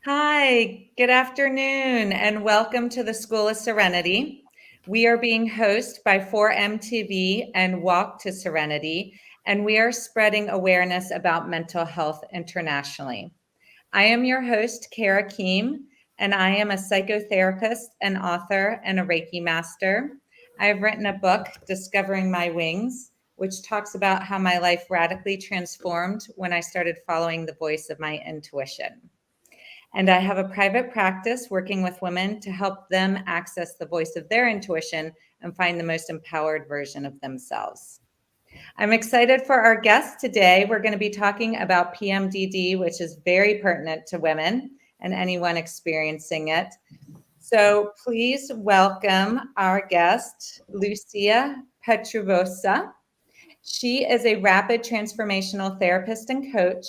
Hi, good afternoon, and welcome to the School of Serenity. We are being hosted by 4MTV and Walk to Serenity, and we are spreading awareness about mental health internationally. I am your host, Kara Kihm, and I am a psychotherapist, an author, and a Reiki master. I have written a book, Discovering My Wings, which talks about how my life radically transformed when I started following the voice of my intuition. And I have a private practice working with women to help them access the voice of their intuition and find the most empowered version of themselves. I'm excited for our guest today. We're going to be talking about PMDD, which is very pertinent to women and anyone experiencing it. So please welcome our guest, Lucia Petrusova. She is a rapid transformational therapist and coach.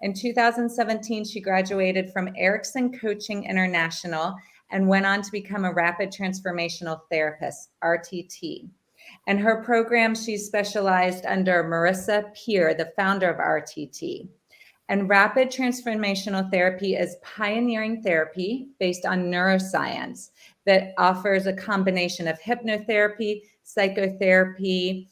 In 2017, she graduated from Erickson Coaching International and went on to become a rapid transformational therapist, RTT. And her program, she's specialized under Marisa Peer, the founder of RTT. And rapid transformational therapy is pioneering therapy based on neuroscience that offers a combination of hypnotherapy, psychotherapy,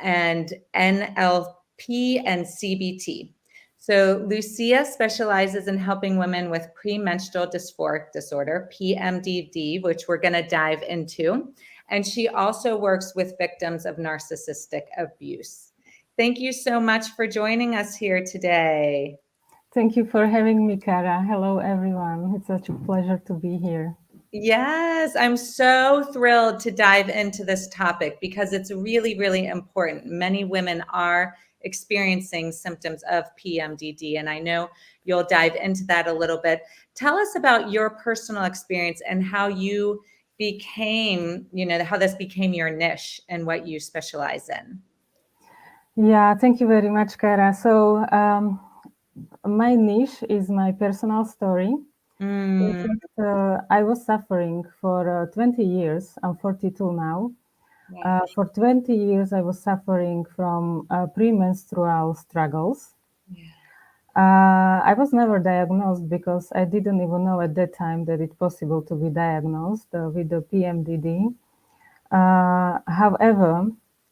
and NLP and CBT. So Lucia specializes in helping women with premenstrual dysphoric disorder, PMDD, which we're going to dive into. And she also works with victims of narcissistic abuse. Thank you so much for joining us here today. Thank you for having me, Kara. Hello, everyone. It's such a pleasure to be here. Yes, I'm so thrilled to dive into this topic because it's really, really important. Many women are experiencing symptoms of PMDD, and I know you'll dive into that a little bit. Tell us about your personal experience and how you became, how this became your niche and what you specialize in. Yeah, thank you very much, Kara. So, my niche is my personal story. In fact, I was suffering for 20 years. I'm 42 now. Wow. For 20 years, I was suffering from premenstrual struggles. Yeah. I was never diagnosed because I didn't even know at that time that it's possible to be diagnosed with the PMDD. However,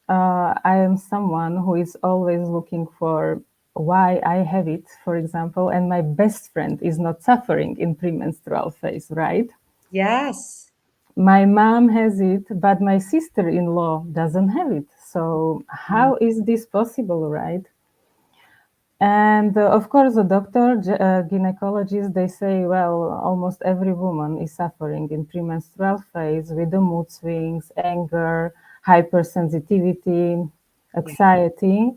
I am someone who is always looking for why I have it, for example, and my best friend is not suffering in premenstrual phase, right? Yes. My mom has it, but my sister-in-law doesn't have it. So how is this possible, right? And of course, the doctor, gynecologist, they say, well, almost every woman is suffering in premenstrual phase with the mood swings, anger, hypersensitivity, anxiety.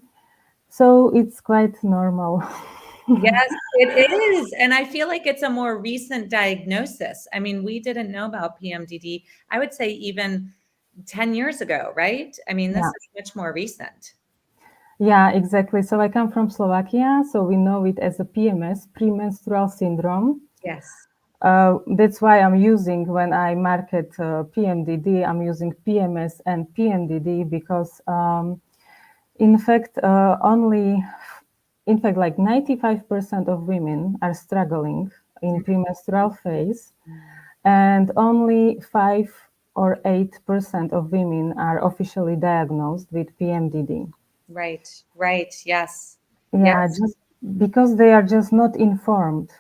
So it's quite normal. Yes, it is. And I feel like it's a more recent diagnosis. I mean, we didn't know about PMDD, I would say even 10 years ago, right? I mean, this Yeah. is much more recent. Yeah, exactly. So I come from Slovakia, so we know it as a PMS, premenstrual syndrome. Yes. That's why I'm using, when I market PMDD, I'm using PMS and PMDD because, in fact, like 95% of women are struggling in premenstrual phase, and only 5 or 8% of women are officially diagnosed with PMDD. Right, right. Yes. Yeah, Yes. just because they are just not informed.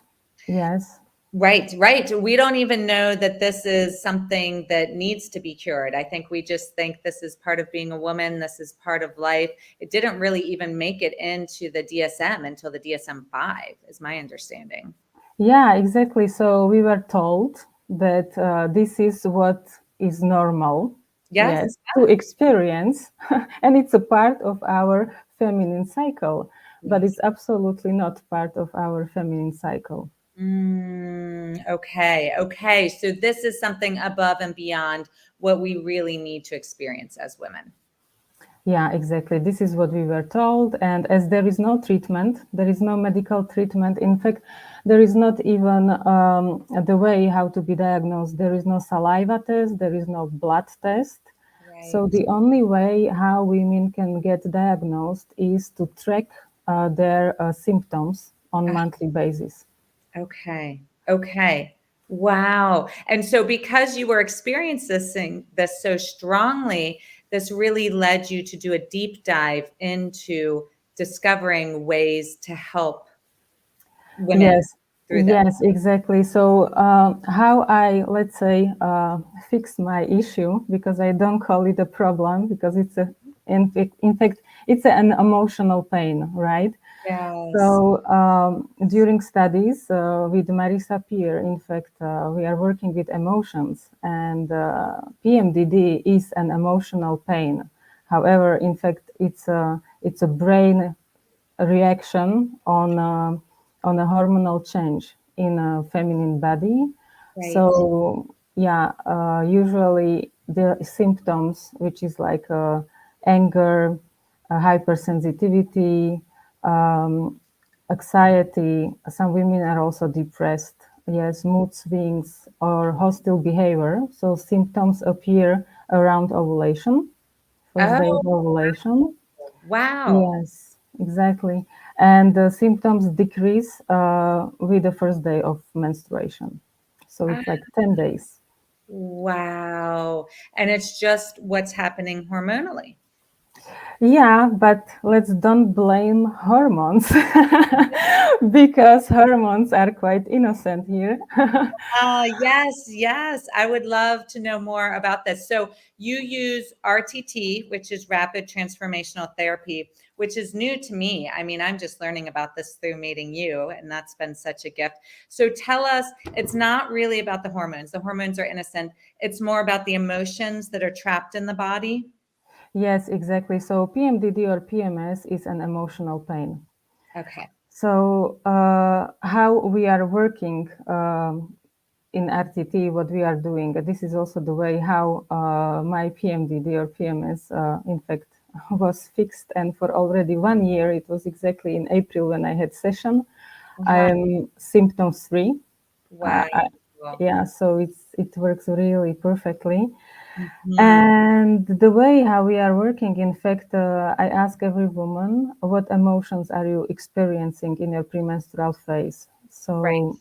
Yes. Right, right. We don't even know that this is something that needs to be cured. I think we just think this is part of being a woman. This is part of life. It didn't really even make it into the DSM until the DSM-5, is my understanding. Yeah, exactly. So we were told that this is what is normal, Yes. yes, to experience, and it's a part of our feminine cycle, but Yes. it's absolutely not part of our feminine cycle. Okay. Okay. So this is something above and beyond what we really need to experience as women. Yeah, exactly. This is what we were told. And as there is no treatment, there is no medical treatment. In fact, there is not even the way how to be diagnosed. There is no saliva test, there is no blood test. So Right. the only way how women can get diagnosed is to track their symptoms on Ah, monthly basis. okay. Okay. Wow. And so because you were experiencing this so strongly, this really led you to do a deep dive into discovering ways to help women Yes, through this. yes, exactly. So how I, let's say, fix my issue, because I don't call it a problem, because in fact, it's an emotional pain, right? Yes. So during studies with Marisa Peer, in fact, we are working with emotions, and PMDD is an emotional pain. However, in fact, it's a brain reaction on a hormonal change in a feminine body. Right. So yeah, usually the symptoms, which is like anger, hypersensitivity, um, anxiety. Some women are also depressed. Yes, mood swings or hostile behavior. So symptoms appear around ovulation, first day Oh, of ovulation. wow. Yes, exactly. And the symptoms decrease with the first day of menstruation. So Ah, it's like 10 days. wow. And it's just what's happening hormonally. Yeah, but let's don't blame hormones because hormones are quite innocent here. Yes, yes. I would love to know more about this. So you use RTT, which is Rapid Transformational Therapy, which is new to me. I mean, I'm just learning about this through meeting you, and that's been such a gift. So tell us, it's not really about the hormones. The hormones are innocent. It's more about the emotions that are trapped in the body. Yes, exactly. So PMDD or PMS is an emotional pain. Okay. So how we are working in RTT, what we are doing, this is also the way how my PMDD or PMS, in fact, was fixed. And for already 1 year, it was exactly in April when I had session. I Wow. am symptoms free. Wow. Yeah, so it works really perfectly. Mhm. And the way how we are working, in fact, I ask every woman, what emotions are you experiencing in your premenstrual phase? Right. So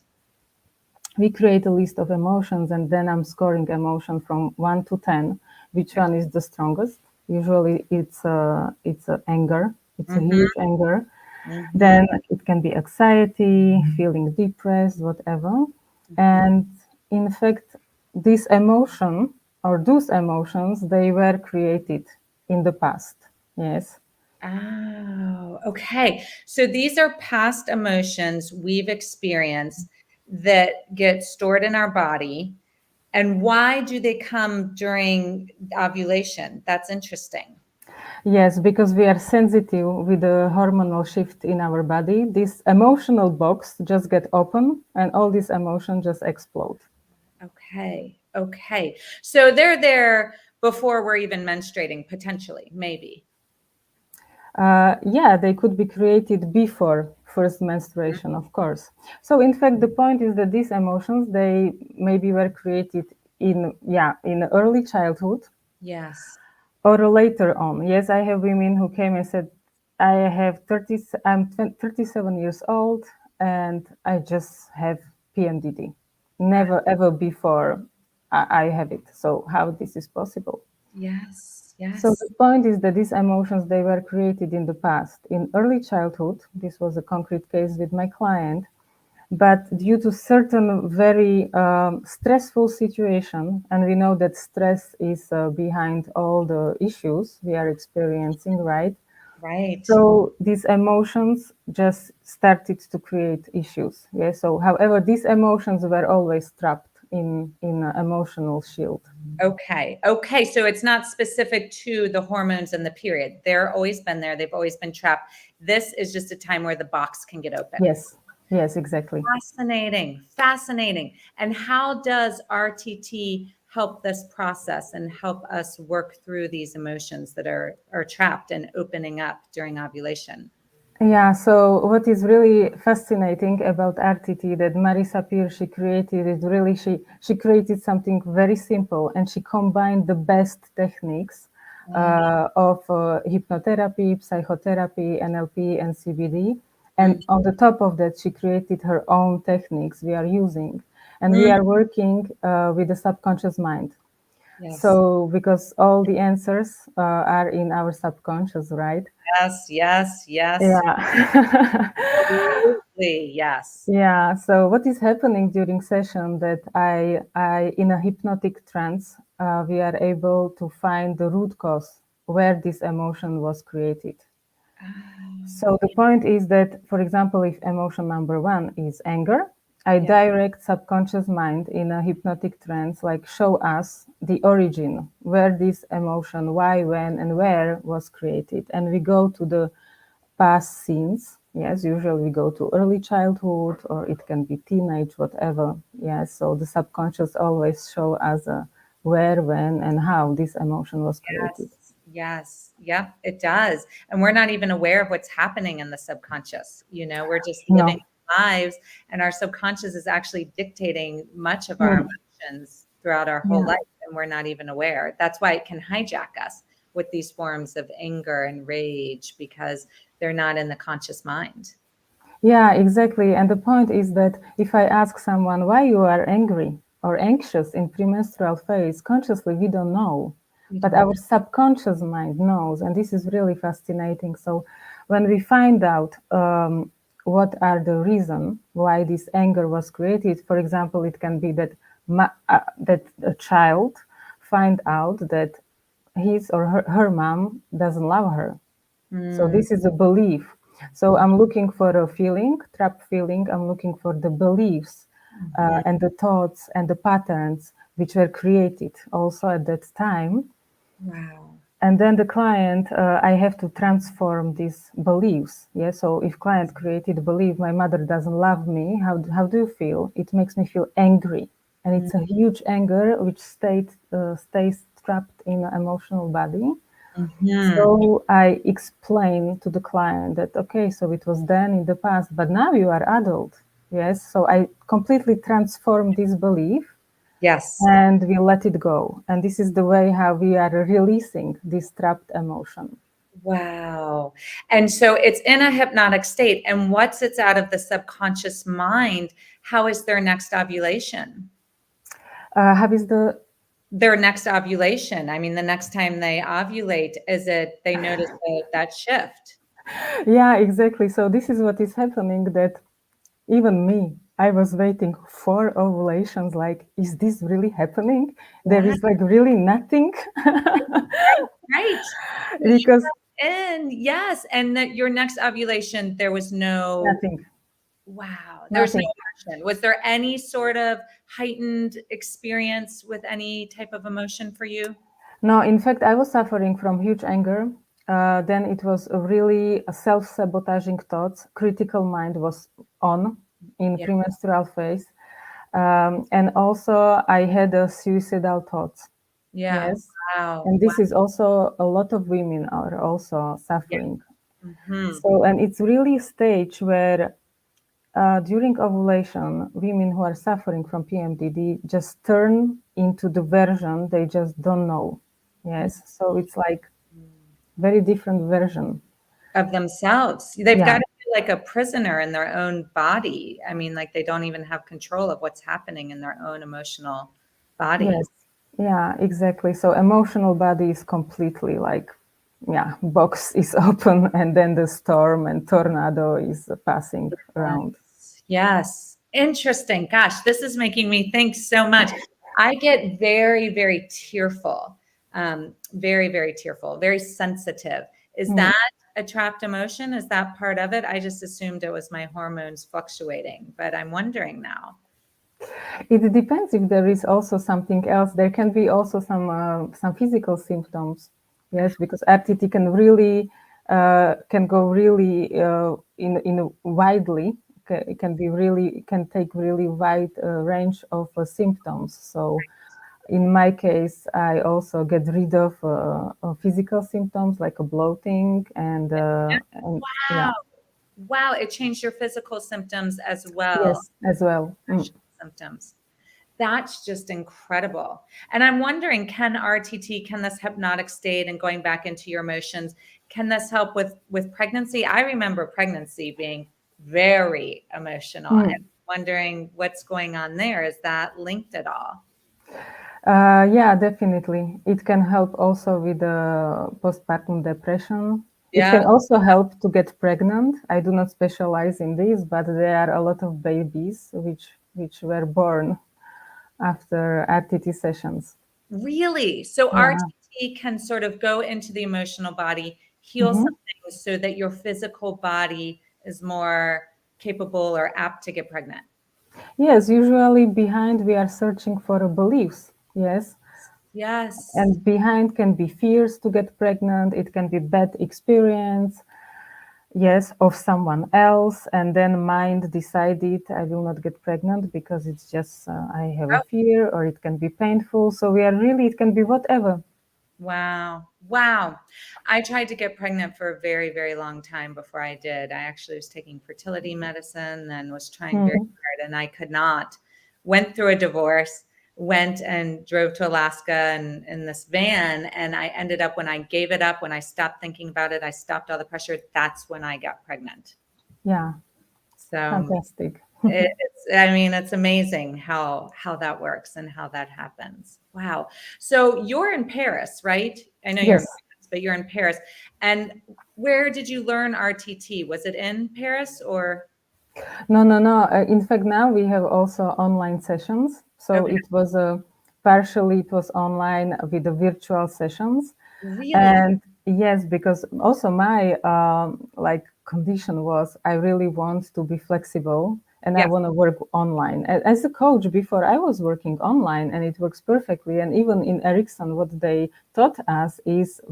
we create a list of emotions, and then I'm scoring emotion from 1 to 10. Which one is the strongest? Usually it's anger. It's a Mhm. huge anger. Mhm. Then it can be anxiety, feeling depressed, whatever. Mhm. And in fact, this emotion or those emotions, they were created in the past. Yes. Oh, okay. So these are past emotions we've experienced that get stored in our body. And why do they come during ovulation? That's interesting. Yes, because we are sensitive with the hormonal shift in our body. This emotional box just get open and all these emotions just explode. Okay. Okay. So they're there before we're even menstruating, potentially, maybe. Yeah, they could be created before first menstruation, of course. So in fact, the point is that these emotions, they maybe were created in early childhood Yes. or later on. Yes, I have women who came and said, I'm 37 years old and I just have PMDD. Ah, Never ever before I have it. So how this is possible? yes. So Yes. the point is that these emotions, they were created in the past, in early childhood. This was a concrete case with my client. But due to certain very stressful situation, and we know that stress is behind all the issues we are experiencing, right? Right. So these emotions just started to create issues. Yeah. So, however, these emotions were always trapped in an emotional shield. Okay. Okay. So it's not specific to the hormones and the period. They're always been there. They've always been trapped. This is just a time where the box can get open. Yes. Yes. Exactly. Fascinating. Fascinating. And how does RTT help this process and help us work through these emotions that are trapped and opening up during ovulation? Yeah, so what is really fascinating about RTT that Marisa Peer she created is really she created something very simple and she combined the best techniques Ah, of hypnotherapy, psychotherapy, NLP, and CBD, And on the top of that, she created her own techniques we are using. And we are working with the subconscious mind. Yes. So, because all the answers are in our subconscious, right? Yes, yes, yes. Yeah. Absolutely, yes. Yeah. So, what is happening during session that I in a hypnotic trance, we are able to find the root cause where this emotion was created. So the point is that, for example, if emotion number one is anger, I direct subconscious mind in a hypnotic trance, like show us the origin, where this emotion, why, when, and where was created. And we go to the past scenes. Yes, usually we go to early childhood, or it can be teenage, whatever. Yes, so the subconscious always show us where, when, and how this emotion was created. Yes. Yep, it does. And we're not even aware of what's happening in the subconscious. You know, we're just living No. lives, and our subconscious is actually dictating much of our Mm. emotions throughout our whole Yeah. life, and we're not even aware. That's why it can hijack us with these forms of anger and rage, because they're not in the conscious mind. Yeah, exactly. And the point is that if I ask someone why you are angry or anxious in premenstrual phase, consciously we don't know, We but don't know. our subconscious mind knows, and this is really fascinating. So when we find out what are the reason why this anger was created, for example, it can be that that a child find out that his or her mom doesn't love her. So this is a belief. So I'm looking for a feeling, trap feeling. I'm looking for the beliefs and the thoughts and the patterns which were created also at that time. Wow. And then the client, I have to transform these beliefs. Yeah. So if client created a belief, my mother doesn't love me, how do you feel? It makes me feel angry. And it's a huge anger which stays trapped in an emotional body. So I explain to the client that, okay, so it was then in the past, but now you are adult. Yes. So I completely transform this belief Yes. and we let it go. And this is the way how we are releasing this trapped emotion. Wow. And so it's in a hypnotic state. And once it's out of the subconscious mind, how is their next ovulation? How is the Their next ovulation. I mean, the next time they ovulate, is it they notice that shift? Yeah, exactly. So this is what is happening that even me, I was waiting for ovulations. Like, is this really happening? There Wow. is like really nothing Right. because And yes, and that your next ovulation, there was no, nothing, wow, there was no nothing. emotion. Was there any sort of heightened experience with any type of emotion for you? No, in fact, I was suffering from huge anger. Then it was a really self-sabotaging thoughts. Critical mind was on in Yeah. premenstrual phase. And also I had a suicidal thoughts. Yeah. Yes. Wow. And Wow. this is also a lot of women are also Yeah. suffering. Hmm. So, and it's really a stage where during ovulation, women who are suffering from PMDD just turn into the version they just don't know. Yes. So it's like very different version. Of themselves. They've got Yeah. to feel like a prisoner in their own body. I mean, like they don't even have control of what's happening in their own emotional body. Yes. Yeah, exactly. So emotional body is completely like, yeah, box is open and then the storm and tornado is passing around. Yes. Interesting. Gosh, this is making me think so much. I get very, very tearful, very, very tearful, very sensitive. Is Mm. that a trapped emotion? Is that part of it? I just assumed it was my hormones fluctuating, but I'm wondering now. It depends if there is also something else. There can be also some physical symptoms. Yes, because RTT can really can go really in widely. It can be really it can take really wide range of symptoms. So in my case, I also get rid of physical symptoms like a bloating and yeah, Wow. Wow, it changed your physical symptoms as well, yes, as well. Mm. symptoms. That's just incredible. And I'm wondering, can RTT, can this hypnotic state and going back into your emotions, can this help with pregnancy? I remember pregnancy being very emotional. And wondering what's going on there. Is that linked at all? Yeah, definitely. It can help also with postpartum depression. It Yeah. can also help to get pregnant. I do not specialize in this, but there are a lot of babies which were born after RTT sessions. Really? So Yeah. RTT can sort of go into the emotional body, heal Mhm. something so that your physical body is more capable or apt to get pregnant. Yes, usually behind we are searching for beliefs. Yes. Yes. And behind can be fears to get pregnant. It can be bad experience, yes, of someone else. And then mind decided I will not get pregnant because it's just I have a Oh, fear, or it can be painful. So we are really, it can be whatever. wow. Wow. I tried to get pregnant for a very, very long time before I did. I actually was taking fertility medicine and was trying very Mhm. hard, and I could not. Went through a divorce, went and drove to Alaska and in this van. And I ended up, when I gave it up, when I stopped thinking about it, I stopped all the pressure. That's when I got pregnant. Yeah, So fantastic. I mean, it's amazing how that works and how that happens. Wow. So you're in Paris, right? I know you're in Yes. France, but you're in Paris. And where did you learn RTT? Was it in Paris or? No. In fact, now we have also online sessions. So Okay. it was partially it was online with the virtual sessions. Really? And yes, because also my like condition was I really want to be flexible and I Yes. want to work online. As a coach before, I was working online and it works perfectly. And even in Erickson, what they taught us is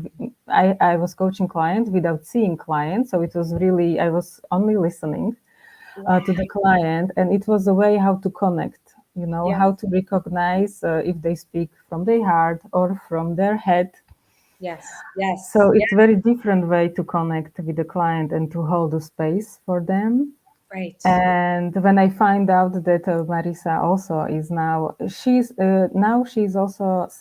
I was coaching clients without seeing clients. So it was really, I was only listening Wow. to the client, and it was a way how to connect, Yes. how to recognize if they speak from their heart or from their head. Yes. Yes. So Yeah. it's very different way to connect with the client and to hold the space for them. Right. And when I find out that Marisa also is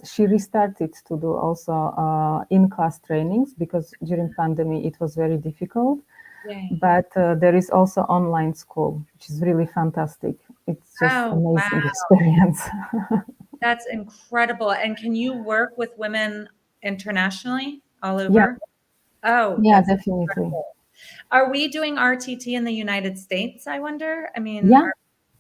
she restarted to do also in-class trainings, because during pandemic it was very difficult. Yay. But there is also online school, which is really fantastic. It's just Oh, amazing wow. experience. That's incredible. And can you work with women internationally all Yeah, over? Oh, yeah, that's definitely. incredible. Are we doing RTT in the United States, I wonder? I mean, Yeah,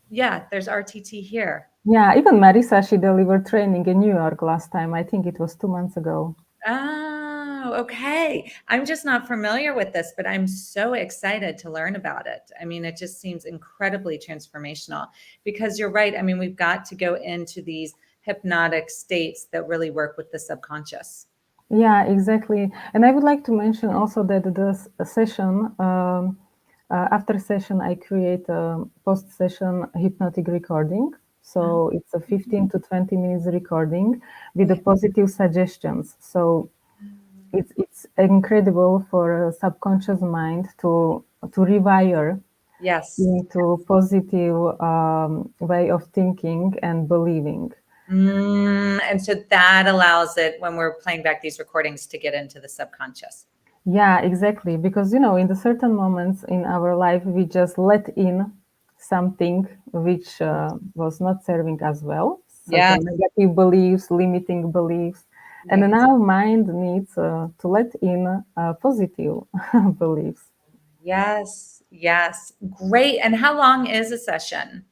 yeah, there's RTT here. yeah. Even Marisa, she delivered training in New York last time. I think it was 2 months ago. Oh, okay. I'm just not familiar with this, but I'm so excited to learn about it. I mean, it just seems incredibly transformational because you're right. I mean, we've got to go into these hypnotic states that really work with the subconscious. Yeah, exactly. And I would like to mention also that the session, after session, I create a post-session hypnotic recording. So it's a 15 to 20 minutes recording with the Okay. positive suggestions. So it's incredible for a subconscious mind to rewire Yes. into positive way of thinking and believing. And so that allows it, when we're playing back these recordings, to get into the subconscious. Yeah, exactly. Because, in the certain moments in our life, we just let in something which was not serving us well, Yes. certain negative beliefs, limiting beliefs. And Yes. now mind needs to let in positive beliefs. Yes. Yes. Great. And how long is a session?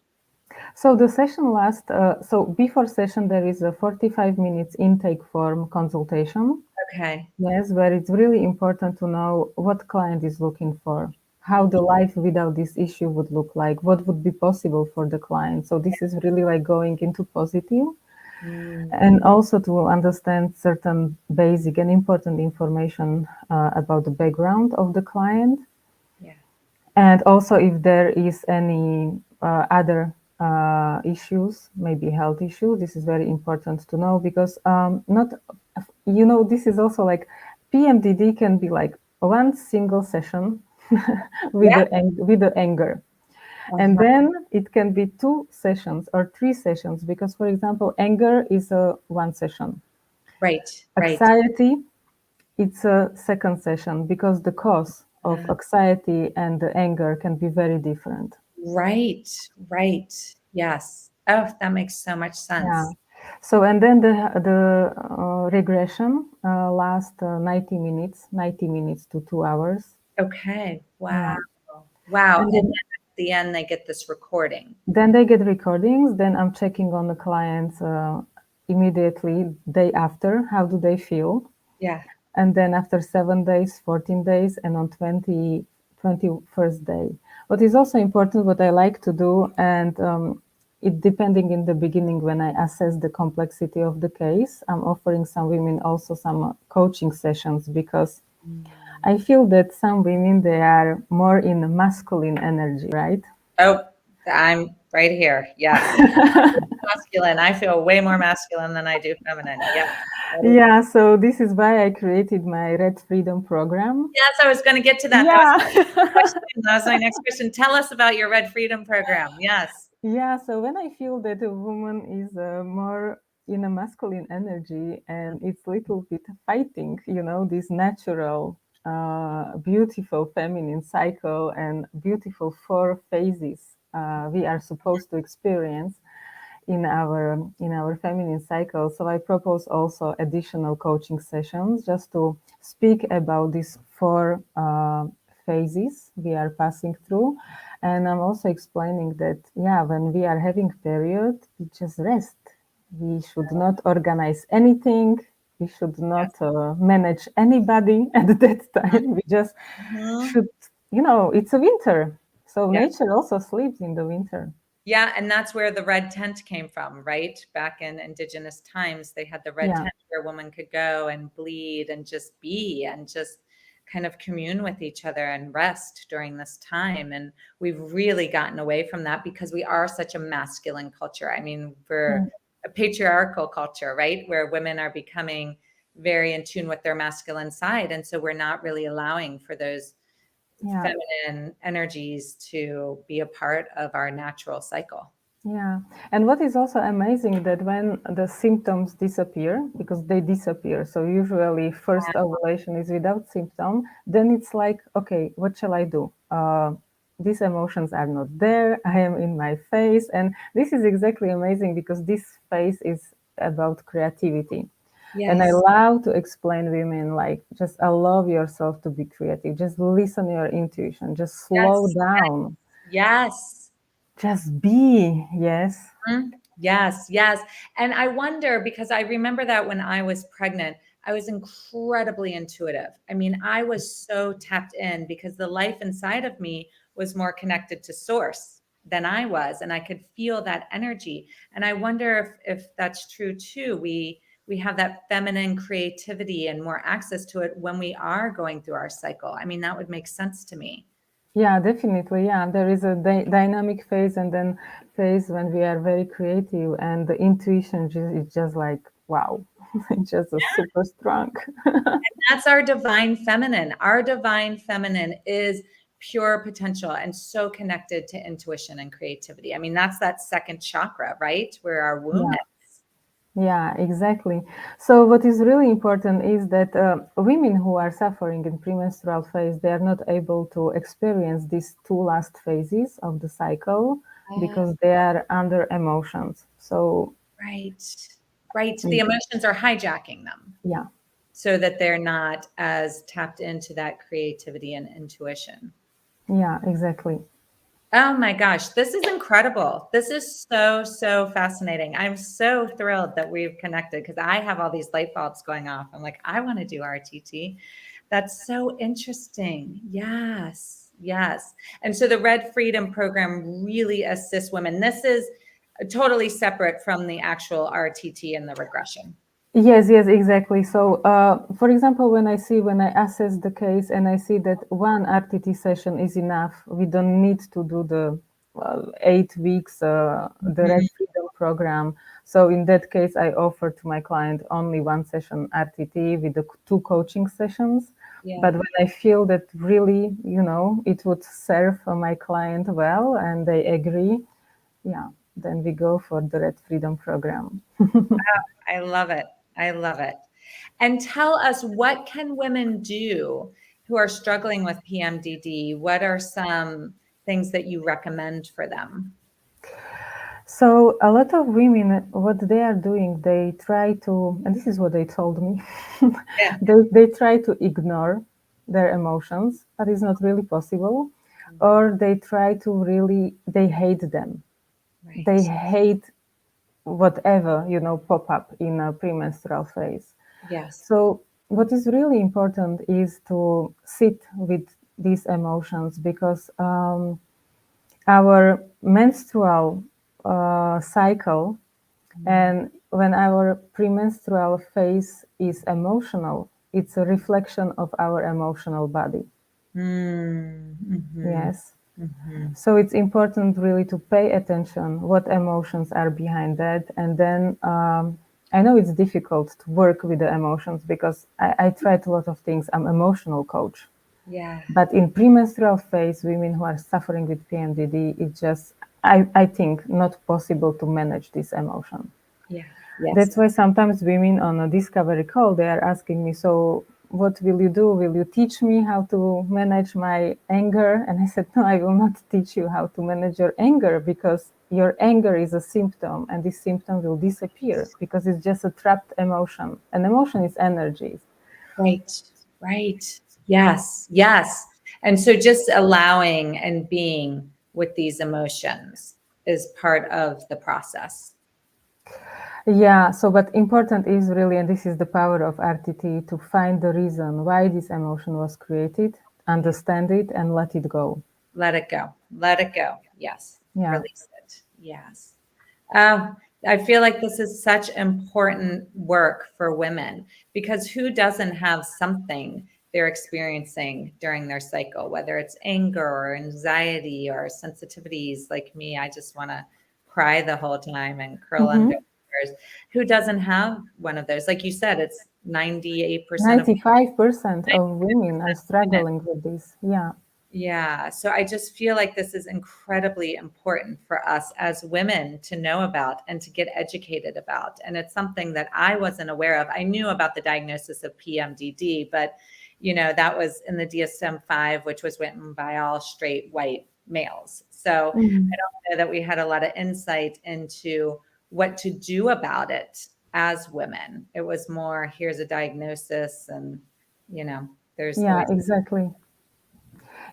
So the session lasts, so before session, there is a 45 minutes intake form consultation. Okay. Yes, where it's really important to know what client is looking for, how the life without this issue would look like, what would be possible for the client. So this is really like going into positive, Mm, and also to understand certain basic and important information about the background of the client, yeah. and also if there is any other issues, maybe health issues. This is very important to know, because not, this is also like PMDD can be like one single session with Yeah. the anger. And Uh-huh. then it can be 2 sessions or 3 sessions, because, for example, anger is a one session. Right. Right. Anxiety, it's a second session, because the cause of anxiety and the anger can be very different. Right. Yes. Oh, that makes so much Yeah. sense. So, and then the regression lasts 90 minutes to 2 hours. Okay. Yeah. Wow. Wow. And And then, then at the end, they get this recording. then they get recordings. Then I'm checking on the clients immediately day after. How do they feel? Yeah. And then after 7 days, 14 days, and on 21st day. What is also important, what I like to do, and it depending in the beginning when I assess the complexity of the case, I'm offering some women also some coaching sessions because I feel that some women, they are more in masculine energy, right? Oh, I'm right here. Yes. Masculine. I feel way more masculine than I do feminine. Yeah. Yeah, so this is why I created my Red Freedom program. Yes, I was going to get to that. Yeah. That was my next question. Tell us about your Red Freedom program. Yes. Yeah, so when I feel that a woman is more in a masculine energy and it's a little bit fighting, this natural, beautiful feminine cycle and beautiful 4 phases we are supposed to experience in our feminine cycle. So I propose also additional coaching sessions just to speak about these 4 phases we are passing through. And I'm also explaining that, yeah, when we are having period, we just rest. We should not organize anything. We should not manage anybody at that time. We just Mhm. should, it's a winter. So Yeah. nature also sleeps in the winter. Yeah, and that's where the red tent came from, right? Back in indigenous times, they had the red Yeah. tent where a woman could go and bleed and just be and just kind of commune with each other and rest during this time. And we've really gotten away from that because we are such a masculine culture. I mean, we're a patriarchal culture, right? Where women are becoming very in tune with their masculine side. And so we're not really allowing for those Yeah. feminine energies to be a part of our natural cycle. Yeah. And what is also amazing that when the symptoms disappear, because they disappear, so usually first ovulation is without symptom, then it's like, okay, what shall I do? These emotions are not there. I am in my phase. And this is exactly amazing because this phase is about creativity. And I Yes. love to explain women like just allow yourself to be creative. Just listen to your intuition. Just slow Yes. down. Yes. Just be. Yes. Mhm. Yes. Yes. And I wonder because I remember that when I was pregnant, I was incredibly intuitive. I mean, I was so tapped in because the life inside of me was more connected to source than I was, and I could feel that energy. And I wonder if that's true too. We have that feminine creativity and more access to it when we are going through our cycle. I mean, that would make sense to me. Yeah, definitely. Yeah, there is a dynamic phase and then phase when we are very creative, and the intuition is just like, wow, it's just a super strong. That's our divine feminine. Our divine feminine is pure potential and so connected to intuition and creativity. I mean, that's that second chakra, right? Where our womb Yeah, is. yeah, exactly. So what is really important is that women who are suffering in premenstrual phase, they are not able to experience these 2 last phases of the cycle because they are under emotions. So Right. Right. The emotions are hijacking them yeah. so that they're not as tapped into that creativity and intuition. Yeah, exactly. Oh my gosh, this is incredible. This is so, so fascinating. I'm so thrilled that we've connected because I have all these light bulbs going off. I'm like, I want to do RTT. That's so interesting. Yes, yes. And so the Red Freedom Program really assists women. This is totally separate from the actual RTT and the regression. Yes, yes, exactly. So, for example, when I assess the case and I see that one RTT session is enough, we don't need to do the 8 weeks, the Red Mhm. Freedom program. So, in that case, I offer to my client only one session RTT with the 2 coaching sessions. But Yeah. when I feel that really, it would serve my client well and they agree, yeah, then we go for the Red Freedom program. I love it. I love it. And tell us, what can women do who are struggling with PMDD, what are some things that you recommend for them? So a lot of women, what they are doing, they try to, and this is what they told me, Yeah. they try to ignore their emotions, but it's not really possible. Or they try to really, they hate them. They Right. hate whatever, pop up in a premenstrual phase. Yes. So what is really important is to sit with these emotions, because our menstrual cycle, and when our premenstrual phase is emotional, it's a reflection of our emotional body. Mm-hmm. Yes. Mm-hmm. So it's important really to pay attention what emotions are behind that. And then I know it's difficult to work with the emotions, because I tried a lot of things. I'm emotional coach. Yeah. But in premenstrual phase, women who are suffering with PMDD, it's just, I think, not possible to manage this emotion. Yeah. Yes. That's why sometimes women on a discovery call, they are asking me, so what will you do? Will you teach me how to manage my anger? And I said, no, I will not teach you how to manage your anger, because your anger is a symptom, and this symptom will disappear because it's just a trapped emotion. An emotion is energy. Right. Right. Yes. Yes. And so just allowing and being with these emotions is part of the process. Yeah, so but important is really, and this is the power of RTT, to find the reason why this emotion was created, Yeah. understand it, and let it go. Let it go. Let it go. Yes. Yeah. Release it. Yes. Oh, I feel like this is such important work for women, because who doesn't have something they're experiencing during their cycle, whether it's anger or anxiety or sensitivities like me. I just want to cry the whole time and curl under Mm-hmm. covers. Who doesn't have one of those? Like you said, it's 98% of 95% of women are women. struggling with this. Yeah. Yeah. So I just feel like this is incredibly important for us as women to know about and to get educated about. And it's something that I wasn't aware of. I knew about the diagnosis of PMDD, but that was in the DSM-5, which was written by all straight white males. So I Mhm. don't know that we had a lot of insight into what to do about it as women. It was more, here's a diagnosis, and there's Yeah, always, exactly.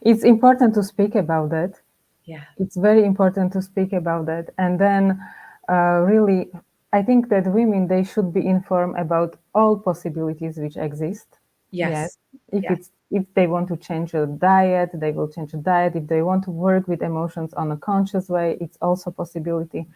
It's important to speak about that. yeah. It's very important to speak about that. And then really, I think that women, they should be informed about all possibilities which exist. Yes. Yes. Yes. If they want to change a diet, they will change a diet. If they want to work with emotions on a conscious way, it's also a possibility.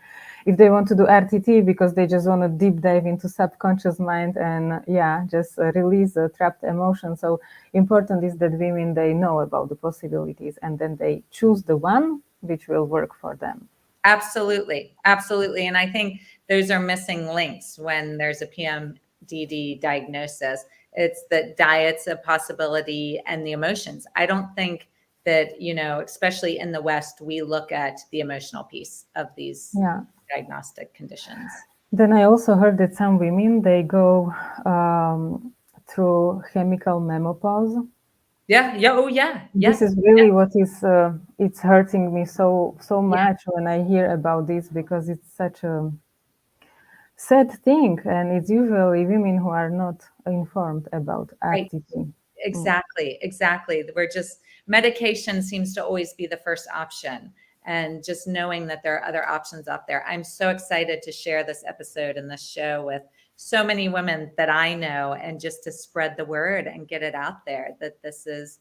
If they want to do RTT because they just want to deep dive into subconscious mind and just release the trapped emotion. So important is that women, they know about the possibilities, and then they choose the one which will work for them. Absolutely. Absolutely. And I think those are missing links when there's a PMDD diagnosis. It's that diet's a possibility and the emotions. I don't think that, especially in the West, we look at the emotional piece of these Yeah. diagnostic conditions. Then I also heard that some women, they go through chemical menopause. Yeah. Yeah. Oh, yeah. This Yes. is really what is it's hurting me so Yeah. much when I hear about this, because it's such a sad thing, and it's usually women who are not informed about Right. RTT. Exactly, exactly. We're just, medication seems to always be the first option. And just knowing that there are other options out there. I'm so excited to share this episode and this show with so many women that I know, and just to spread the word and get it out there that this is,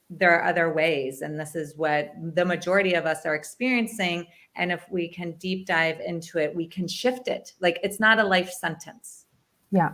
there are other ways. And this is what the majority of us are experiencing. And if we can deep dive into it, we can shift it. Like, it's not a life sentence. Yeah.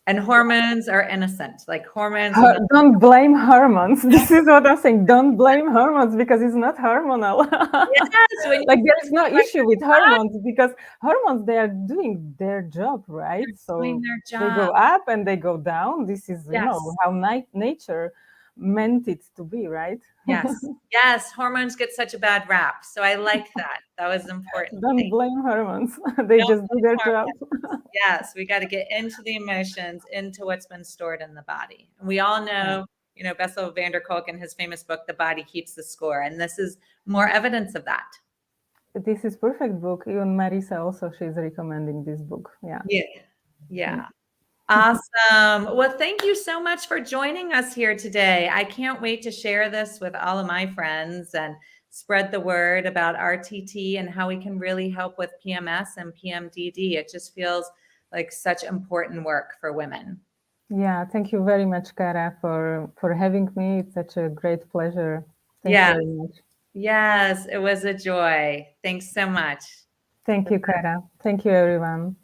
And hormones are innocent. Like, hormones will not. Don't blame hormones. This is what I'm saying. Don't blame hormones, because it's not hormonal. Yes, when Like, you there is no like issue with hormones, because hormones, they are doing their job, right? they're doing So their they go job. up and they go down. This is, Yes, how nature meant it to be, right? yes, yes. Hormones get such a bad rap. So I like that. That was important. Don't Thank blame hormones. They you. Don't just do blame their job. hormones. Yes, we got to get into the emotions, into what's been stored in the body. And we all Yeah. know Bessel van der Kolk in his famous book, The Body Keeps the Score. And this is more evidence of that. This is perfect book. Even Marisa also, she's recommending this book. Yeah. Awesome. Well, thank you so much for joining us here today. I can't wait to share this with all of my friends and spread the word about RTT and how we can really help with PMS and PMDD. It just feels like such important work for women. Yeah, thank you very much, Kara, for having me. It's such a great pleasure. Thank you very much. Yes, it was a joy. Thanks so much. Thank you, Kara. Thank you, everyone.